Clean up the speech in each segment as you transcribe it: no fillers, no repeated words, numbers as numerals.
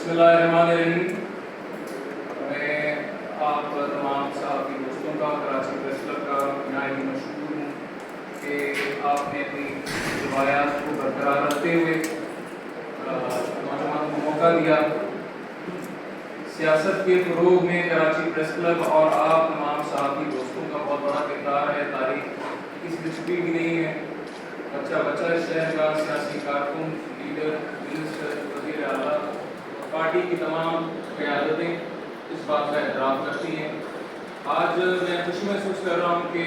बिस्मिल्लाहिर्रहमानिर्रहीम। मैं आप तमाम सहाफ़ी दोस्तों का, कराची प्रेस क्लब का नहायत ही मशहूर हूँ कि आपने अपनी रिवायात को बरकरार रखते हुए नौजवानों को मौका दिया। सियासत के फ़रोग़ में कराची प्रेस क्लब और आप तमाम सहाफ़ी दोस्तों का बहुत बड़ा किरदार है। तारीख़ किसी से छुपी भी नहीं है। बच्चा बच्चा शहर का सियासी कारकुन, लीडर, मिनिस्टर, वज़ीर आला, पार्टी की तमाम क़यादतें इस बात का एतराफ़ करती हैं। आज मैं खुशी महसूस कर रहा हूँ कि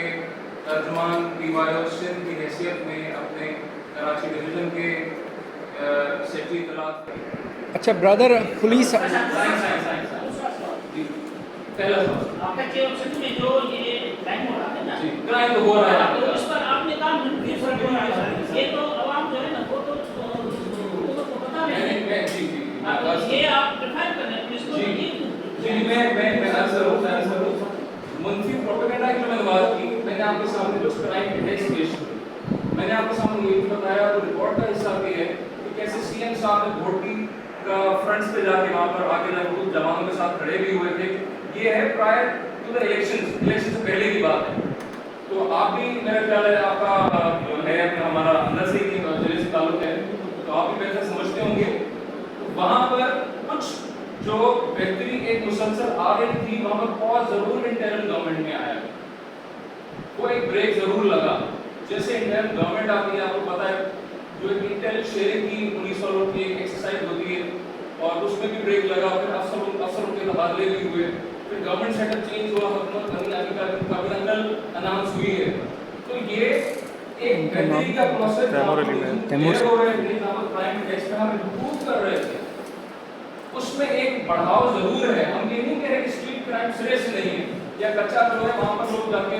तर्जुमान DYO सिंध की हैसियत में अपने कराची डिवीज़न के सेक्रेटरी इत्तलात। अच्छा ब्रदर, पुलिस जी पहला सवाल आपका चेयर में जो ये क्राइम हो रहा है ना, जी क्राइम तो हो रहा है, तो इस पर आपने कहा ये तो आवाम जो है ना वो तो को पता नहीं है। जी ये आप डिफाइन कर रहे हैं पुलिस को। जी मैं अक्सर मुंशी प्रोपेगेंडा की जो मैंने बात की, मैंने आपके सामने कुछ क्राइम इंडेक्स पेश किए। मैंने आपके सामने ये भी बताया, तो रिपोर्ट का हिस्सा भी है कि कैसे CM साहब ने भोटी का फ्रंट्स पे जाके वहाँ पर आके जब जवानों के साथ खड़े भी हुए थे। ये है प्रायर टू द इलेक्शन से पहले की बात है। तो आप भी, मेरा ख्याल है आपका जो है हमारा अंदर से ही जिले से ताल्लुक है, तो आप भी बेहतर समझते होंगे। तो वहाँ पर कुछ जो बेहतरी एक मुसलसल आ रही थी, वहाँ पर पॉज जरूर इंटरनल गवर्नमेंट में आया, वो एक ब्रेक जरूर लगा। जैसे इंटरनल गवर्नमेंट आती है, आपको पता है जो एक इंटेल शेयरिंग की 1900 की एक एक्सरसाइज होती है, और उसमें भी ब्रेक लगा। फिर अफसरों के तबादले भी हुए, फिर गवर्नमेंट सेटअप चेंज हुआ, हुकूमत बनी, अभिनंदन अनाउंस हुई है। तो ये एक बेहतरी का प्रोसेस प्राइम इंडेक्स में हम इंप्रूव कर रहे थे, उसमें एक बढ़ाव जरूर है। हम ये नहीं कह रहे कि स्ट्रीट क्राइम सिरे से नहीं है या कच्चा जो है वहाँ पर लोग जाके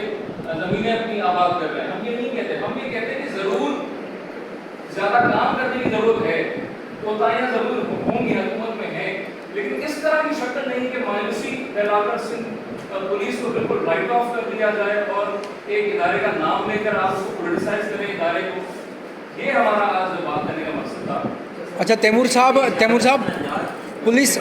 जमीनें अपनी आबाद कर रहे हैं, हम ये नहीं कहते। हम ये कहते हैं कि जरूर ज्यादा काम करने की जरूरत है, कोताहियां जरूर होंगी, हुकूमत में है, लेकिन इस तरह की शक्ल नहीं कि मायूसी फैलाकर सिंध पुलिस को बिल्कुल राइट ऑफ कर दिया जाए और एक इदारे का नाम लेकर आप उसको पोलिटिसाइज करें इदारे को। ये हमारा आज बात करने का मकसद था। अच्छा तैमूर साहब, पुलिस